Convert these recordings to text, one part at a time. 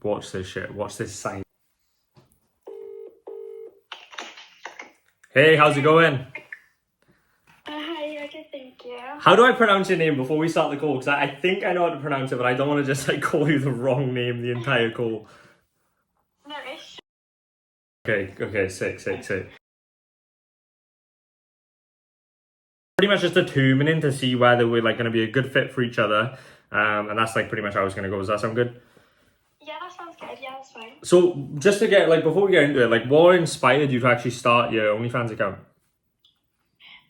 watch this shit. Watch this sign. Hey, how's it going? Hi, yeah, good, thank you. How do I pronounce your name before we start the call? Because I think I know how to pronounce it, but I don't want to just like call you the wrong name the entire call. No, it's Okay, sick. Pretty much just determining to see whether we're like going to be a good fit for each other. And that's like pretty much how it's going to go. Does that sound good? yeah, that sounds good. Yeah, that's fine. So just to get like, before we get into it, like what inspired you to actually start your OnlyFans account?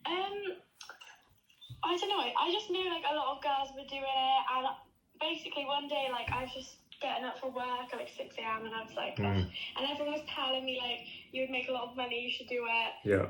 I don't know. I just knew like a lot of girls were doing it, and basically one day like I was just getting up for work at like 6 a.m. and I was like, ugh. And everyone was telling me like you would make a lot of money, you should do it. Yeah.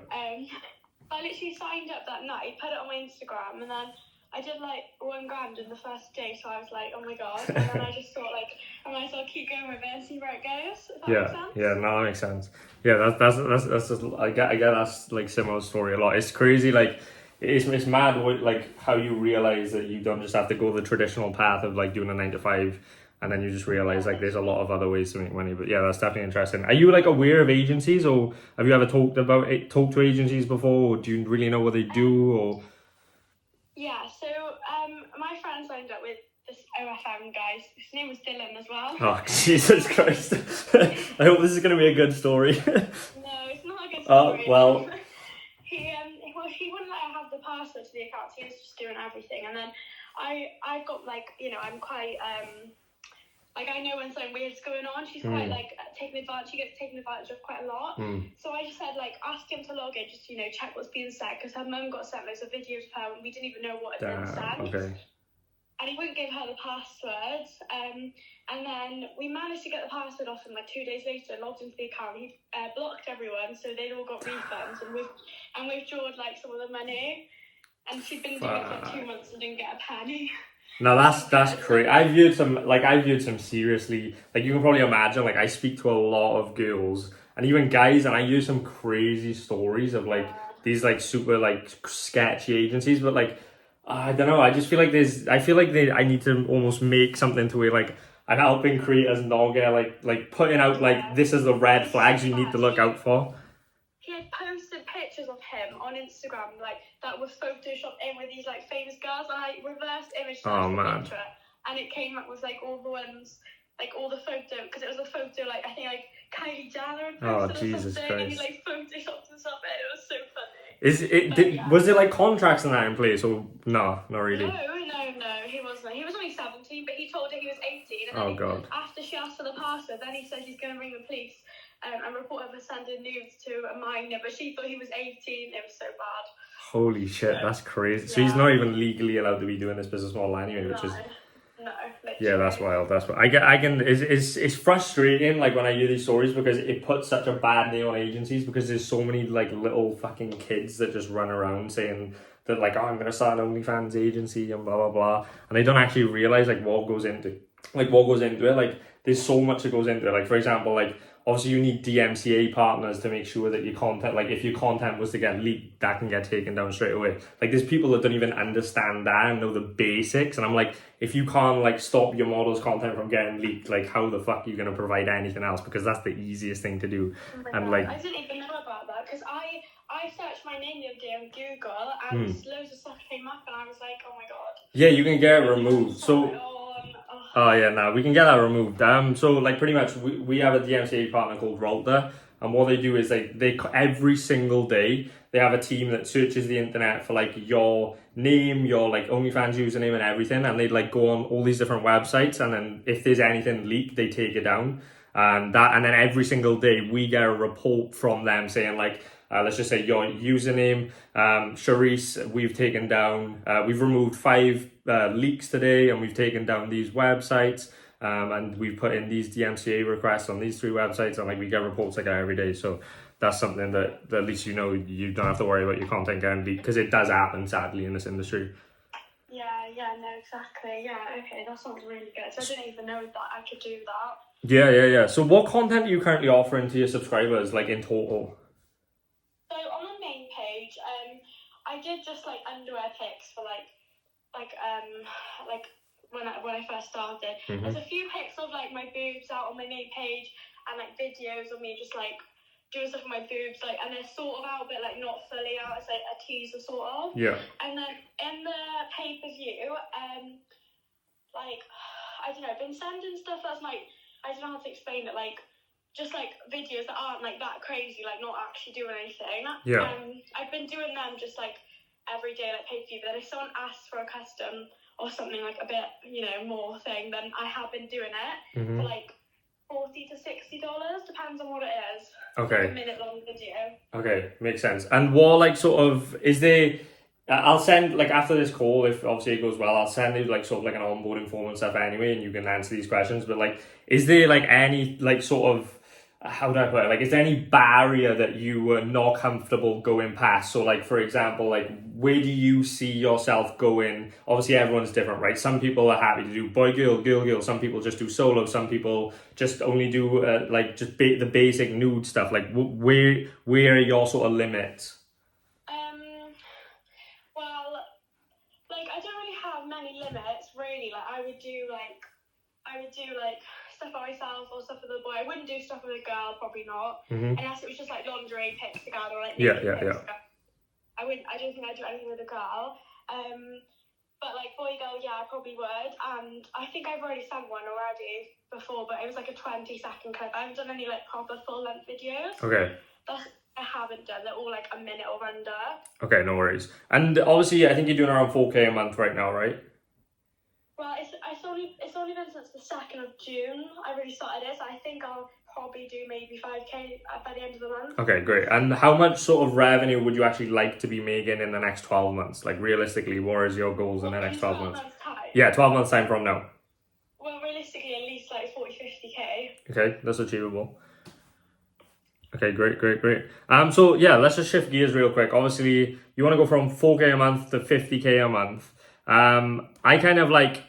I literally signed up that night, put it on my Instagram, and then I did like $1,000 in the first day, so I was like, oh my god. And then I just thought like I might as well keep going with it and see where it goes. If that makes sense. Yeah, no, that makes sense. Yeah, that's just, I get that's like similar story a lot. It's crazy, like it's mad what, like how you realize that you don't just have to go the traditional path of like doing a 9 to 5, and then you just realize like there's a lot of other ways to make money. But yeah, that's definitely interesting. Are you like aware of agencies, or have you ever talked to agencies before, or do you really know what they do? Or yeah, so my friend signed up with this OFM guy. His name was Dylan as well. Oh, Jesus Christ. I hope this is going to be a good story. No, it's not a good story. Oh, well. He wouldn't let her have the password to the account. He was just doing everything. And then I've got like, you know, I'm quite, like I know when something weird's going on. She's quite like taking advantage. She gets taken advantage of quite a lot. So I just said like, ask him to log in, just, you know, check what's being said. Because her mum got sent loads of videos of her and we didn't even know what had been sent. Okay. And he wouldn't give her the password. And then we managed to get the password off him like 2 days later, logged into the account. He blocked everyone, so they'd all got refunds and withdrawn like some of the money. And she'd been doing it for 2 months and didn't get a penny. No, that's crazy. I've viewed some seriously, like you can probably imagine, like I speak to a lot of girls and even guys, and I hear some crazy stories of like these like super like sketchy agencies, but like I don't know. I just feel like I need to almost make something to where like I'm helping creators not get like putting out like this is the red flags you need to look out for. He had posted pictures of him on Instagram like that was photoshopped in with these like famous girls, and I reversed image searched the picture, and it came up with like all the ones, like all the photo, because it was a photo like I think like Kylie Jenner had posted or something, Christ. And he like photoshopped and stuff, and it was so funny. Was it like contracts and that in place, or no, not really? No, he wasn't. He was only 17, but he told her he was 18. And then after she asked for the password, then he said he's going to ring the police and report her for sending nudes to a minor, but she thought he was 18. It was so bad. Holy shit, that's crazy. Yeah. So he's not even legally allowed to be doing this business model anyway, which is... No, literally. Yeah, that's wild. That's what I can. It's frustrating like when I hear these stories because it puts such a bad name on agencies because there's so many like little fucking kids that just run around saying that like, oh, I'm gonna start an OnlyFans agency and blah blah blah, and they don't actually realize like what goes into it. Like there's so much that goes into it. Like for example, like obviously you need DMCA partners to make sure that your content, like if your content was to get leaked, that can get taken down straight away. Like there's people that don't even understand that and know the basics. And I'm like, if you can't like stop your model's content from getting leaked, like how the fuck are you going to provide anything else? Because that's the easiest thing to do. And like, I didn't even know about that because I searched my name the other day on Google and loads of stuff came up and I was like, oh my god. Yeah, you can get it removed. So... Oh yeah, no, we can get that removed. So like pretty much we have a DMCA partner called Rolter, and what they do is they every single day they have a team that searches the internet for like your name, your like OnlyFans username and everything, and they like go on all these different websites, and then if there's anything leaked, they take it down. And then every single day we get a report from them saying like, let's just say your username, Charisse, we've taken down, we've removed 5 leaks today, and we've taken down these websites, and we've put in these DMCA requests on these 3 websites, and like we get reports like that every day. So that's something that at least you know you don't have to worry about your content getting leaked, because it does happen sadly in this industry. Yeah, no, exactly. Yeah, okay, that sounds really good. So I didn't even know that I could do that. Yeah. So what content are you currently offering to your subscribers, like in total? So on the main page, I did just like underwear pics for like when I first started. There's a few pics of like my boobs out on my main page, and like videos of me just like doing stuff with my boobs, like, and they're sort of out, but like not fully out. It's like a teaser sort of. Yeah. And then in the pay-per-view, like, I don't know, I've been sending stuff that's like, I don't know how to explain it, like just like videos that aren't like that crazy, like not actually doing anything. Yeah. I've been doing them just like every day, like pay-per-view. But then if someone asks for a custom or something like a bit, you know, more thing, then I have been doing it for like $40 to $60, depends on what it is. Okay. Like a minute long video. Okay, makes sense. And what like sort of is there? I'll send like after this call, if obviously it goes well, I'll send you like sort of like an onboarding form and stuff anyway, and you can answer these questions. But like, is there like any like sort of how do I put it? Like, is there any barrier that you were not comfortable going past? So like, for example, like where do you see yourself going? Obviously everyone's different, right? Some people are happy to do boy, girl, girl, girl. Some people just do solo. Some people just only do like just the basic nude stuff. Like where are your sort of limits? Well, like I don't really have many limits really. Like I would do like stuff for myself or stuff for the boy. I wouldn't do stuff with a girl, probably not. Unless it was just like lingerie pics together or like naked pics together. I don't think I'd do anything with a girl. But like boy, girl, yeah, I probably would. And I think I've already sent one already before, but it was like a 20-second clip. I haven't done any like proper full-length videos. Okay. I haven't done. They're all like a minute or under. Okay, no worries. And obviously, I think you're doing around 4K a month right now, right? Well, it's only been since the 2nd of June I really started it, so I think I'll probably do maybe 5K by the end of the month. Okay, great. And how much sort of revenue would you actually like to be making in the next 12 months? Like realistically, what is your goals in the next 12 months? Time? Yeah, 12 months time from now. Well, realistically, at least like 40-50K. Okay, that's achievable. Okay, great. So yeah, let's just shift gears real quick. Obviously, you want to go from 4K a month to 50K a month. I kind of like,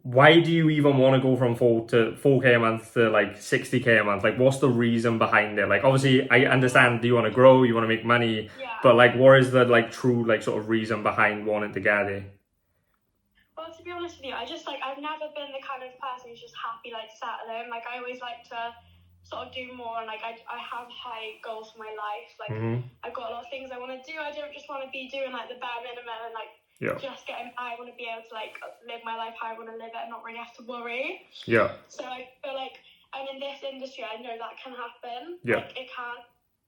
why do you even want to go from 4K a month to like 60K a month? Like, what's the reason behind it? Like, obviously, I understand you want to grow, you want to make money, but like, what is the like true like sort of reason behind wanting to get it? Well, to be honest with you, I've never been the kind of person who's just happy like settling. Like, I always like to sort of do more, and like I have high goals for my life. Like I've got a lot of things I want to do. I don't just want to be doing like the bare minimum and like just getting. I want to be able to like live my life how I want to live it and not really have to worry. So I feel like, and in this industry I know that can happen. Like it can.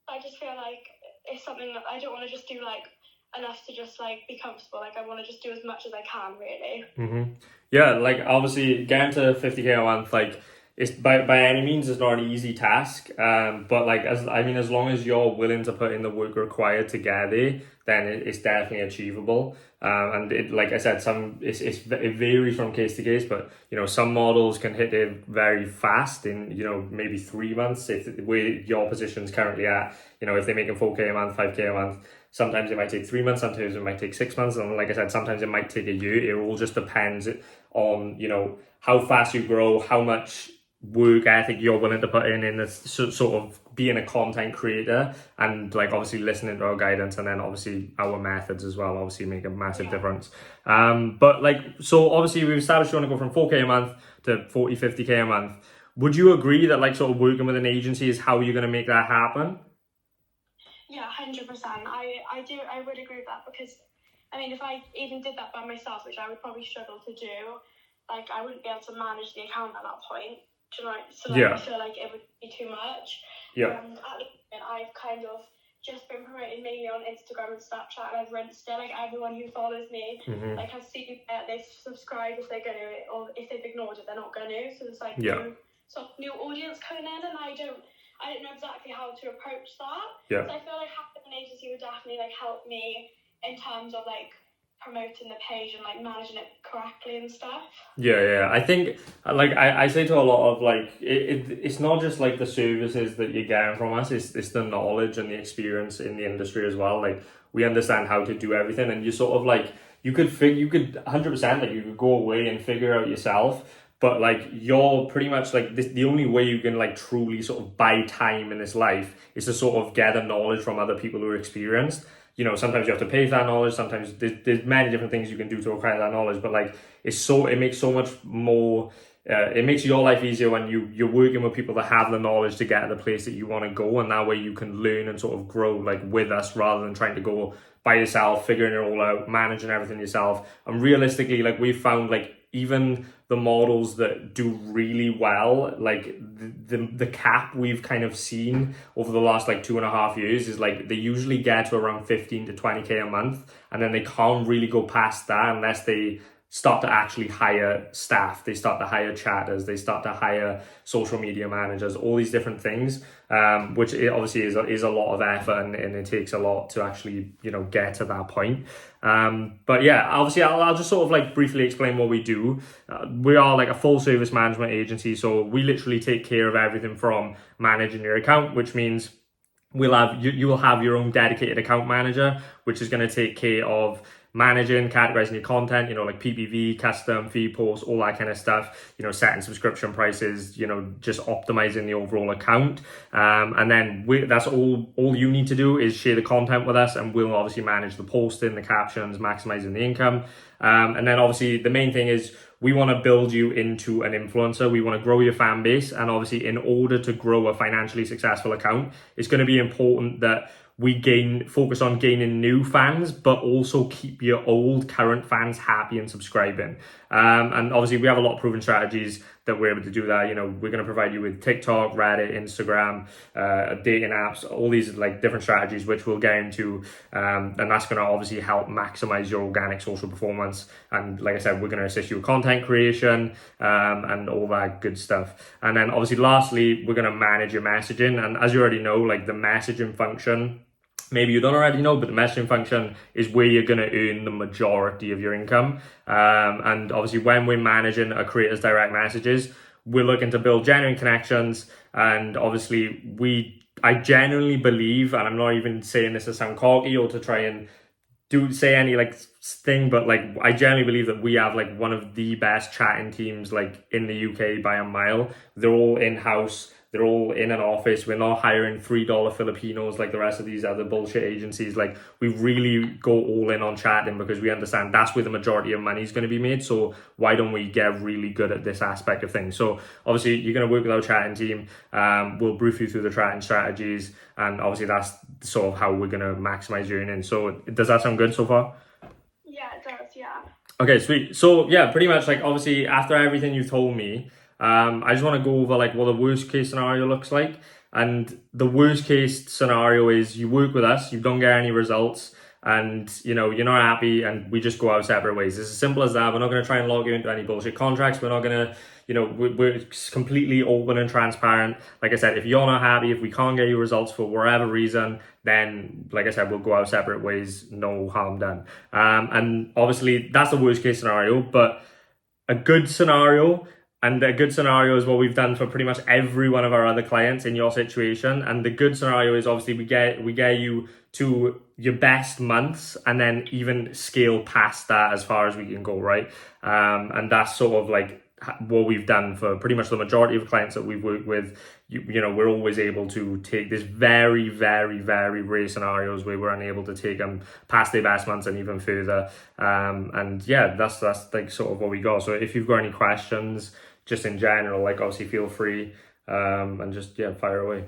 I just feel like it's something that I don't want to just do like enough to just like be comfortable. Like I want to just do as much as I can really. Yeah, like obviously getting to 50K a month, like it's by any means it's not an easy task, but like as long as you're willing to put in the work required to get there, then it's definitely achievable. And it, like I said, it varies from case to case, but you know, some models can hit it very fast in, you know, maybe 3 months if where your position's currently at. You know, if they're making 4K a month, 5K a month, sometimes it might take 3 months, sometimes it might take 6 months, and like I said, sometimes it might take a year. It all just depends on, you know, how fast you grow, how much work ethic you're willing to put in this sort of being a content creator, and like obviously listening to our guidance, and then obviously our methods as well obviously make a massive difference. But like, so obviously we've established you want to go from 4K a month to 40-50K a month. Would you agree that like sort of working with an agency is how you're going to make that happen? Yeah, 100%. I would agree with that, because I mean, if I even did that by myself, which I would probably struggle to do, like I wouldn't be able to manage the account at that point. Do you know? So like, I feel like it would be too much. And at the moment, I've kind of just been promoting mainly on Instagram and Snapchat, and I've rinsed it. Like everyone who follows me, like has seen it, they've subscribed if they're gonna, or if they've ignored it, they're not gonna. So there's like new audience coming in, and I don't know exactly how to approach that. So I feel like having an agency would definitely like help me in terms of like promoting the page and like managing it correctly and stuff. I think like I say to a lot of like it's not just like the services that you're getting from us, it's the knowledge and the experience in the industry as well. Like we understand how to do everything, and you sort of like you could 100% like you could go away and figure out yourself, but like you're pretty much like this, the only way you can like truly sort of buy time in this life is to sort of gather knowledge from other people who are experienced. you know, sometimes you have to pay for that knowledge. Sometimes there's many different things you can do to acquire that knowledge. But like, it makes so much more. It makes your life easier when you're working with people that have the knowledge to get to the place that you want to go, and that way you can learn and sort of grow like with us rather than trying to go by yourself, figuring it all out, managing everything yourself. And realistically, like we've found, like even the models that do really well, like the cap we've kind of seen over the last like 2.5 years is like they usually get to around 15 to 20k a month, and then they can't really go past that unless they start to actually hire staff, they start to hire chatters, they start to hire social media managers, all these different things, which it obviously is a lot of effort, and it takes a lot to actually, you know, get to that point. But yeah, obviously I'll just sort of like briefly explain what we do. We are like a full service management agency, so we literally take care of everything from managing your account, which means you will have your own dedicated account manager, which is going to take care of managing, categorizing your content, you know, like PPV, custom, feed posts, all that kind of stuff, you know, setting subscription prices, you know, just optimizing the overall account. And then that's all you need to do is share the content with us, and we'll obviously manage the posting, the captions, maximizing the income. And then obviously the main thing is we want to build you into an influencer. We want to grow your fan base. And obviously in order to grow a financially successful account, it's going to be important that we focus on gaining new fans, but also keep your old current fans happy and subscribing. And obviously we have a lot of proven strategies that we're able to do that. You know, we're going to provide you with TikTok, Reddit, Instagram, dating apps, all these like different strategies, which we'll get into. And that's going to obviously help maximize your organic social performance. And like I said, we're going to assist you with content creation, and all that good stuff. And then obviously lastly, we're going to manage your messaging. And as you already know, like the messaging function, maybe you don't already know, but the messaging function is where you're going to earn the majority of your income. And obviously when we're managing a creator's direct messages, we're looking to build genuine connections. And obviously I genuinely believe, and I'm not even saying this to sound cocky or to try and say any like thing, but like I genuinely believe that we have like one of the best chatting teams like in the UK by a mile. They're all in-house. They're all in an office. We're not hiring $3 Filipinos like the rest of these other bullshit agencies. Like we really go all in on chatting because we understand that's where the majority of money is going to be made. So why don't we get really good at this aspect of things? So obviously you're going to work with our chatting team. We'll brief you through the chatting strategies, and obviously that's sort of how we're going to maximize your earnings. So does that sound good so far? Yeah, it does. Yeah. Okay, sweet. So yeah, pretty much like obviously after everything you've told me, I just want to go over like what the worst case scenario looks like. And the worst case scenario is you work with us, you don't get any results, and you know you're not happy, and we just go our separate ways. It's as simple as that. We're not going to try and log you into any bullshit contracts. We're not going to, you know, we're completely open and transparent. Like I said, if you're not happy, if we can't get you results for whatever reason, then like I said, we'll go our separate ways. No harm done. And obviously that's the worst case scenario, but a good scenario. And a good scenario is what we've done for pretty much every one of our other clients in your situation. And the good scenario is obviously we get you to your best months, and then even scale past that as far as we can go, right? And that's sort of like what we've done for pretty much the majority of clients that we've worked with. You know, we're always able to take this very, very, very rare scenarios where we're unable to take them past their best months and even further. And yeah, that's like sort of what we got. So if you've got any questions, just in general, like obviously feel free, and just fire away.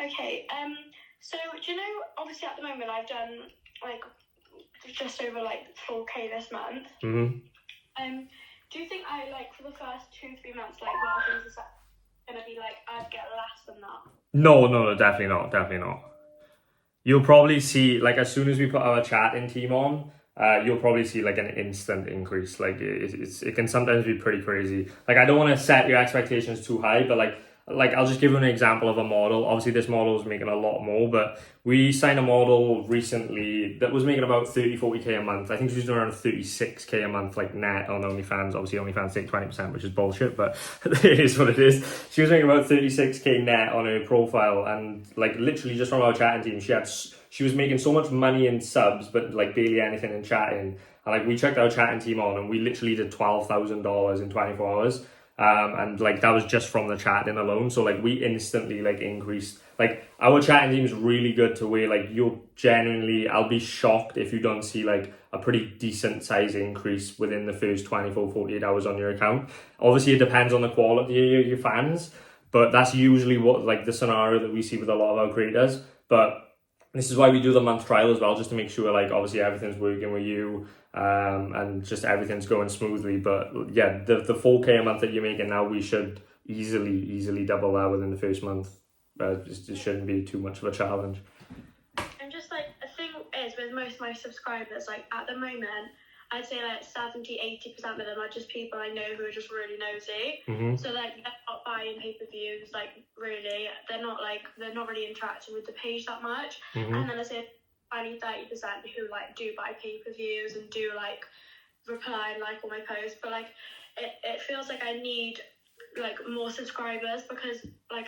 Okay. So do you know, obviously at the moment I've done like just over like 4k this month. Mm-hmm. Do you think I like for the first 2-3 months, like well things are gonna be like I'd get less than that? No, definitely not. You'll probably see, like as soon as we put our chatting team on, you'll probably see like an instant increase. Like it can sometimes be pretty crazy. Like I don't want to set your expectations too high, but like I'll just give you an example of a model. Obviously this model is making a lot more, but we signed a model recently that was making about 30-40k a month. I think she was doing around 36k a month, like net on OnlyFans. Obviously OnlyFans take 20%, which is bullshit, but it is what it is. She was making about 36k net on her profile, and like literally just from our chatting team, she was making so much money in subs, but like barely anything in chatting. And like we checked our chatting team on, and we literally did $12,000 in 24 hours. and like that was just from the chatting alone. So like we instantly like increased, like our chatting team is really good to where like you'll genuinely, I'll be shocked if you don't see like a pretty decent size increase within the first 24, 48 hours on your account. Obviously it depends on the quality of your fans, but that's usually what like the scenario that we see with a lot of our creators. But this is why we do the month trial as well, just to make sure like obviously everything's working with you, and just everything's going smoothly. But yeah, the 4K a month that you're making now, we should easily double that within the first month. It shouldn't be too much of a challenge. And just like the thing is with most of my subscribers, like at the moment, I'd say like 70-80% of them are just people I know who are just really nosy. So like they're not buying pay-per-views, like really, they're not really interacting with the page that much. And then I say only 30% who like do buy pay-per-views and do like reply and like all my posts. But like it feels like I need like more subscribers, because like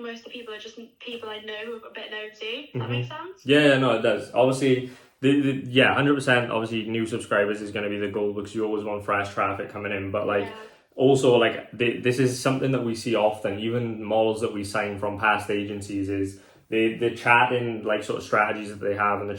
most of the people are just people I know who are a bit nosy. Does that make sense? Yeah, no, it does. Obviously, yeah, 100%. Obviously, new subscribers is going to be the goal, because you always want fresh traffic coming in. But like, also like this is something that we see often. Even models that we sign from past agencies is the chatting like sort of strategies that they have, and the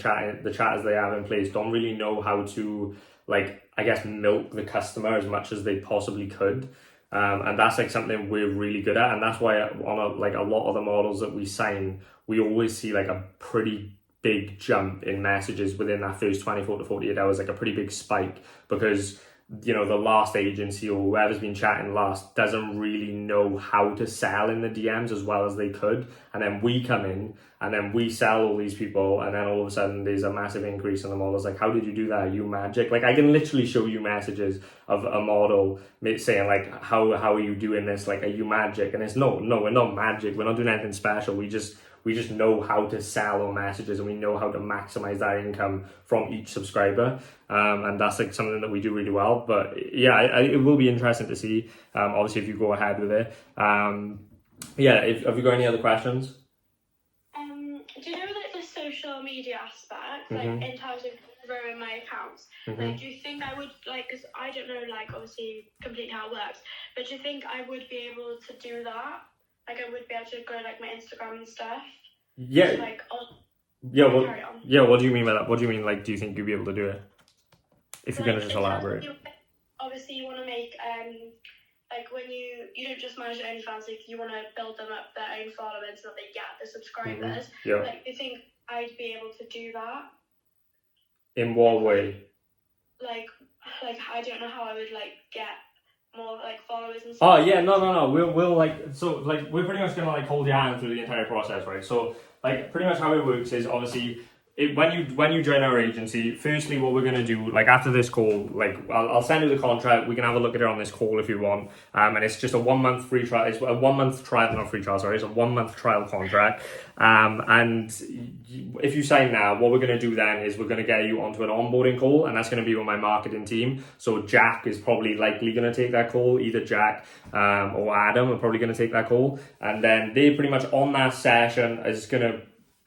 chatters they have in place don't really know how to like, I guess, milk the customer as much as they possibly could. And that's like something we're really good at, and that's why on a lot of the models that we sign, we always see like a pretty big jump in messages within that first 24 to 48 hours, like a pretty big spike, because you know the last agency or whoever's been chatting last doesn't really know how to sell in the DMs as well as they could, and then we come in and then we sell all these people, and then all of a sudden there's a massive increase in the models. Like, how did you do that? Are you magic? Like, I can literally show you messages of a model saying like, how are you doing this? Like, are you magic? And it's no, we're not magic. We're not doing anything special. We just know how to sell our messages, and we know how to maximize that income from each subscriber. And that's like something that we do really well. But yeah, it will be interesting to see, obviously, if you go ahead with it. Yeah, have you got any other questions? Do you know like the social media aspect, like in terms of growing my accounts? Like, do you think I would like, because I don't know like obviously completely how it works, but do you think I would be able to do that? Like, I would be able to grow like my Instagram and stuff. Yeah. So, like, what do you mean by that? What do you mean, like, do you think you'd be able to do it? If you're gonna just elaborate. Obviously, you want to make like when you don't just manage your OnlyFans, like you want to build them up their own following so that they get the subscribers. Like, do you think I'd be able to do that? In what way? Like I don't know how I would like get more like followers and stuff. Oh yeah, no. We'll like, so like we're pretty much gonna like hold your hand through the entire process, right? So like pretty much how it works is obviously when you join our agency, firstly what we're gonna do, like after this call, like I'll send you the contract. We can have a look at it on this call if you want. And it's just a 1 month free trial. It's a 1 month trial, not free trial. Sorry, it's a 1 month trial contract. And if you sign now, what we're gonna do then is we're gonna get you onto an onboarding call, and that's gonna be with my marketing team. So Jack is probably likely gonna take that call. Either Jack or Adam are probably gonna take that call, and then they pretty much on that session is gonna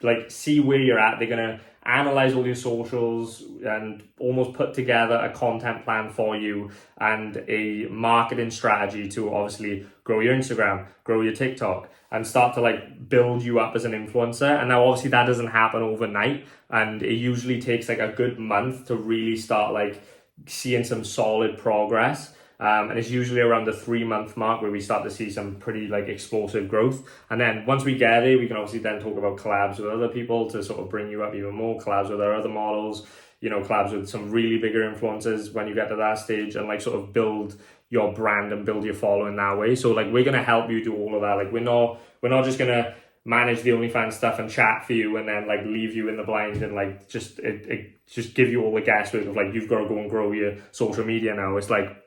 like see where you're at. They're gonna analyze all your socials and almost put together a content plan for you and a marketing strategy to obviously grow your Instagram, grow your TikTok, and start to like build you up as an influencer. And now obviously that doesn't happen overnight, and it usually takes like a good month to really start like seeing some solid progress. And it's usually around the 3 month mark where we start to see some pretty like explosive growth. And then once we get there, we can obviously then talk about collabs with other people to sort of bring you up even more, collabs with our other models, you know, collabs with some really bigger influencers when you get to that stage, and like sort of build your brand and build your following that way. So like we're gonna help you do all of that. Like we're not just gonna manage the OnlyFans stuff and chat for you and then like leave you in the blind and like just give you all the guesswork of like you've got to go and grow your social media now. It's like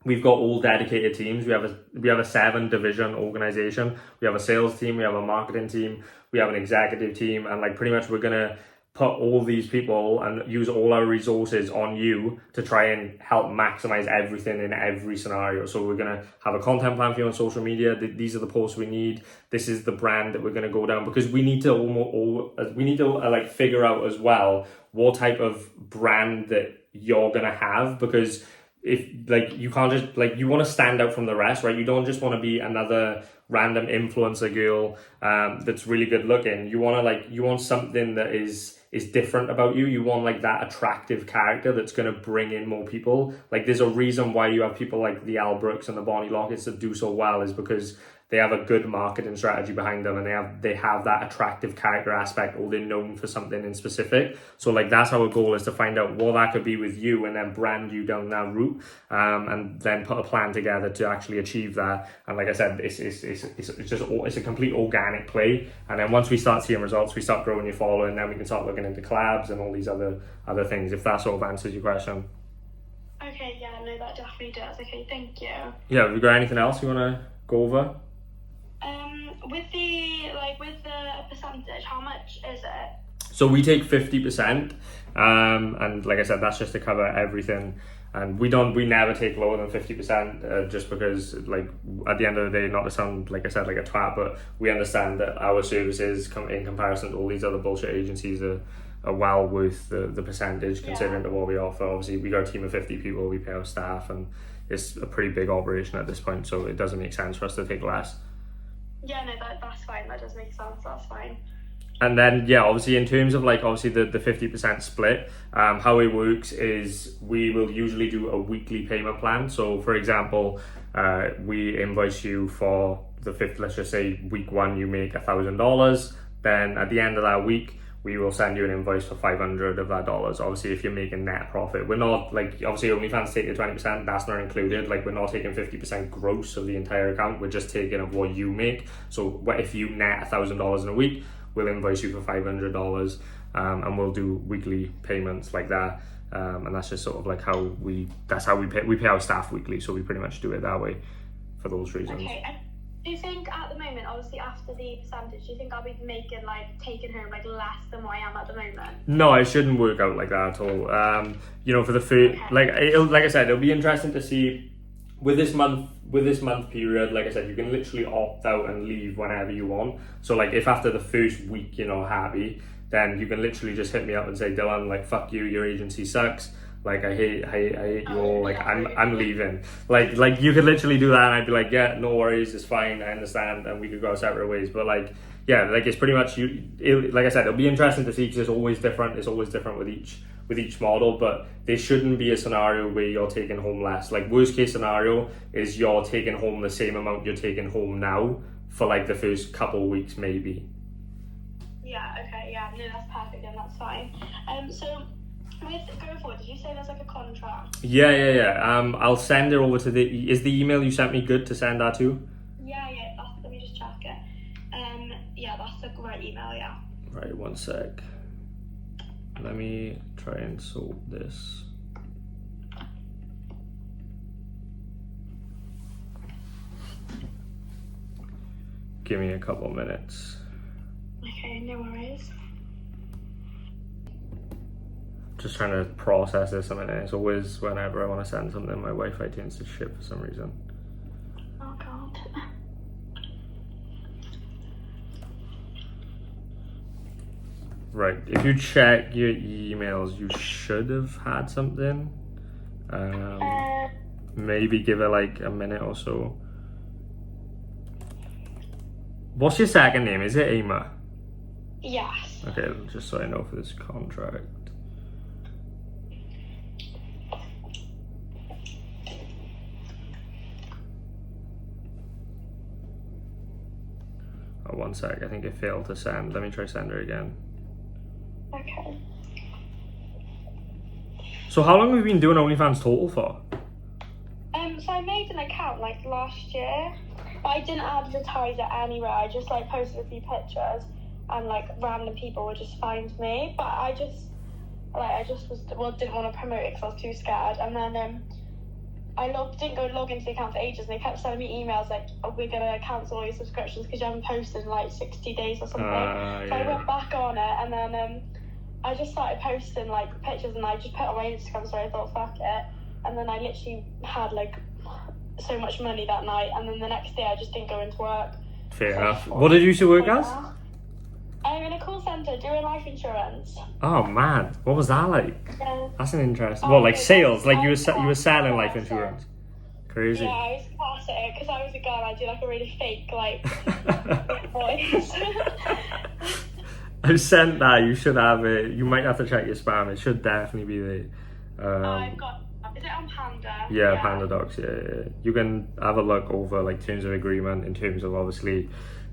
we've got all dedicated teams. We have a 7 division organization. We have a sales team, we have a marketing team, we have an executive team, and like pretty much we're gonna put all these people and use all our resources on you to try and help maximize everything in every scenario. So we're gonna have a content plan for you on social media. These are the posts we need. This is the brand that we're gonna go down, because we need to like figure out as well what type of brand that you're gonna have, because if like you can't just like you want to stand out from the rest, right? You don't just want to be another random influencer girl that's really good looking. You want to you want something that is different about you. You want like that attractive character that's going to bring in more people. Like there's a reason why you have people like the Al Brooks and the Bonnie Locketts that do so well, is because they have a good marketing strategy behind them, and they have that attractive character aspect, or they're known for something in specific. So like that's our goal, is to find out what that could be with you, and then brand you down that route, and then put a plan together to actually achieve that. And like I said, it's a complete organic play. And then once we start seeing results, we start growing your following, then we can start looking into collabs and all these other things. If that sort of answers your question. Okay, yeah, no, that definitely does. Okay, thank you. Yeah, have you got anything else you want to go over? With the percentage, how much is it? So we take 50%, and like I said, that's just to cover everything. And we never take lower than 50%, just because, like, at the end of the day, not to sound, like I said, like a twat, but we understand that our services in comparison to all these other bullshit agencies are well worth the percentage, considering to what we offer. Obviously, we got a team of 50 people, we pay our staff, and it's a pretty big operation at this point, so it doesn't make sense for us to take less. Yeah, no, that's fine. That does make sense. That's fine. And then, yeah, obviously in terms of like, obviously the 50% split, how it works is we will usually do a weekly payment plan. So for example, we invoice you for the fifth, let's just say week 1, you make $1,000. Then at the end of that week, we will send you an invoice for 500 of that dollars. Obviously, if you're making net profit, we're not like, obviously OnlyFans take the 20%, that's not included. Like we're not taking 50% gross of the entire account. We're just taking of what you make. So if you net $1,000 in a week, we'll invoice you for $500, and we'll do weekly payments like that. And that's just sort of like how we pay our staff weekly. So we pretty much do it that way for those reasons. Okay. Do you think at the moment, obviously after the percentage, do you think I'll be taking home less than what I am at the moment? No, it shouldn't work out like that at all. For the food, okay. like I said, it'll be interesting to see with this month period. Like I said, you can literally opt out and leave whenever you want. So like if after the first week you're not happy, then you can literally just hit me up and say, Dylan, like fuck you, your agency sucks. Like I hate you all. Like I'm leaving. Like you could literally do that, and I'd be like, yeah, no worries, it's fine, I understand, and we could go separate ways. But like, yeah, like it's pretty much like I said, it'll be interesting to see, because it's always different. It's always different with each model. But there shouldn't be a scenario where you're taking home less. Like worst case scenario is you're taking home the same amount you're taking home now for like the first couple of weeks maybe. Yeah. Okay. Yeah. No, that's perfect, and that's fine. So. Going forward, did you say there's like a contract? Yeah. I'll send it over to is the email you sent me good to send that to? Yeah. Let me just check it. Yeah, that's the right email. Yeah. Right. 1 sec. Let me try and sort this. Give me a couple minutes. Okay. No worries. Just trying to process this a minute. It's always whenever I want to send something, my Wi-Fi tends to shit for some reason. Oh God. Right, if you check your emails, you should have had something. Maybe give it like a minute or so. What's your second name? Is it Emma? Yes. Okay, just so I know for this contract. Oh, 1 sec, I think it failed to send. Let me try send her again. Okay. So how long have you been doing OnlyFans total for? So I made an account like last year, but I didn't advertise it anywhere. I just like posted a few pictures, and like random people would just find me. But I just didn't want to promote it because I was too scared. And then I didn't go log into the account for ages, and they kept sending me emails like, oh, we're gonna cancel all your subscriptions because you haven't posted in like 60 days or something. So I went back on it, and then I just started posting like pictures, and I just put it on my Instagram story. I thought, fuck it. And then I literally had like so much money that night, and then the next day I just didn't go into work. Fair enough. What did you used to work as? I'm in a call call centre doing life insurance. Oh man, what was that like? Yeah. That's an interesting. Oh, Well, like okay, sales, like you that's- were selling life that's- insurance. Crazy. Yeah, I was class at it because I was a girl. I do like a really fake voice. I've sent that. You should have it. You might have to check your spam. It should definitely be there. I've got. Is it on Panda? Yeah, Panda Docs. Yeah. You can have a look over like terms of agreement in terms of obviously,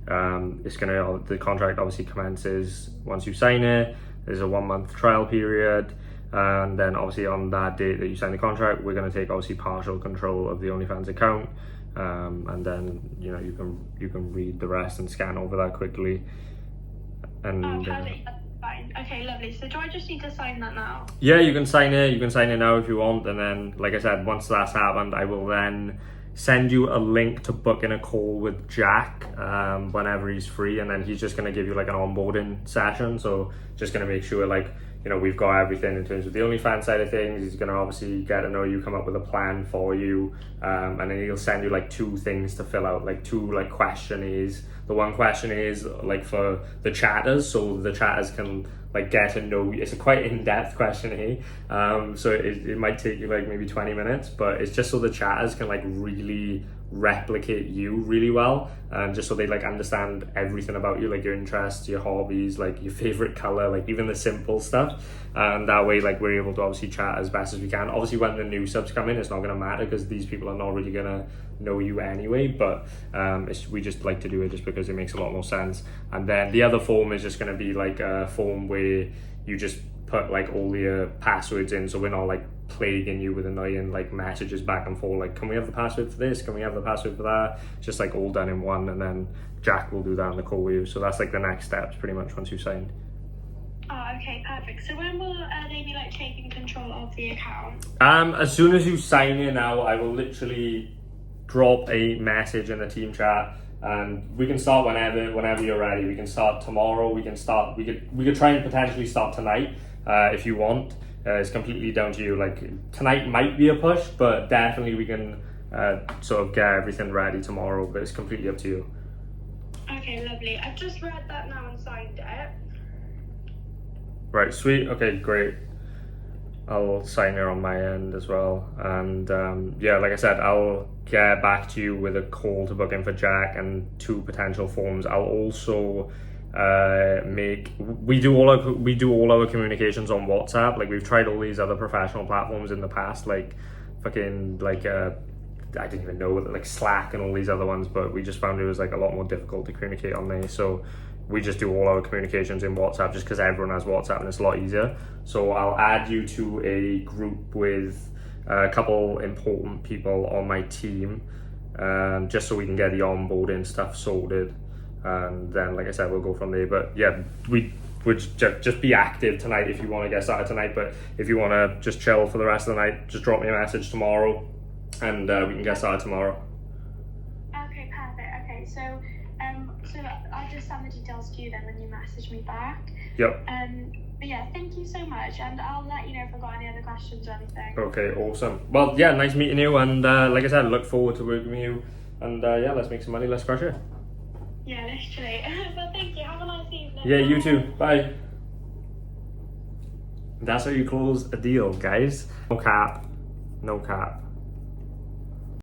the contract obviously commences once you sign it. There's a 1 month trial period, and then obviously on that date that you sign the contract, we're going to take obviously partial control of the OnlyFans account, and then you can read the rest and scan over that quickly. And Perfect. Fine. Okay, lovely. So do I just need to sign that now? yeah, you can sign it. You can sign it now if you want, and then, like I said, once that's happened, I will then send you a link to book in a call with Jack whenever he's free, and then he's just going to give you like an onboarding session. So just going to make sure like we've got everything in terms of the OnlyFans side of things. He's going to obviously get to know you, come up with a plan for you, and then he'll send you like 2 things to fill out, like 2 like questionnaires. The one question is like for the chatters, so the chatters can like get to know you. It's a quite in-depth questionnaire, so it might take you like maybe 20 minutes, but it's just so the chatters can like really replicate you really well, and just so they like understand everything about you, like your interests, your hobbies, like your favorite color, like even the simple stuff, and that way like we're able to obviously chat as best as we can. Obviously when the new subs come in, it's not going to matter because these people are not really going to know you anyway, but we just like to do it just because it makes a lot more sense. And then the other form is just going to be like a form where you just put like all your passwords in, so we're not like plaguing you with annoying like messages back and forth like, can we have the password for this, can we have the password for that, just like all done in one, and then Jack will do that on the call with you. So that's like the next steps pretty much once you sign. Oh, okay, perfect. So when will they be like taking control of the account? As soon as you sign in now, I will literally drop a message in the team chat, and we can start whenever you're ready. We can start tomorrow. We could try and potentially start tonight if you want. It's completely down to you. Like tonight might be a push, but definitely we can sort of get everything ready tomorrow, but it's completely up to you. Okay, lovely. I've just read that now and signed it. Right, sweet. Okay, great. I'll sign it on my end as well, and yeah, like I said, I'll get back to you with a call to book in for Jack and 2 potential forms. I'll also we do all our communications on WhatsApp. Like we've tried all these other professional platforms in the past, like fucking like I didn't even know like Slack and all these other ones, but we just found it was like a lot more difficult to communicate on there. So we just do all our communications in WhatsApp just because everyone has WhatsApp and it's a lot easier. So I'll add you to a group with a couple important people on my team, just so we can get the onboarding stuff sorted. And then, like I said, we'll go from there. But yeah, we would just be active tonight if you want to get started tonight. But if you want to just chill for the rest of the night, just drop me a message tomorrow, and we can get started tomorrow. Okay, perfect. Okay, so I'll just send the details to you then when you message me back. Yep. But yeah, thank you so much, and I'll let you know if I've got any other questions or anything. Okay, awesome. Well, yeah, nice meeting you, and like I said, look forward to working with you. And yeah, let's make some money. Let's crush it. Yeah, literally. But thank you. Have a nice evening. Yeah, you too. Bye. That's how you close a deal, guys. No cap. No cap.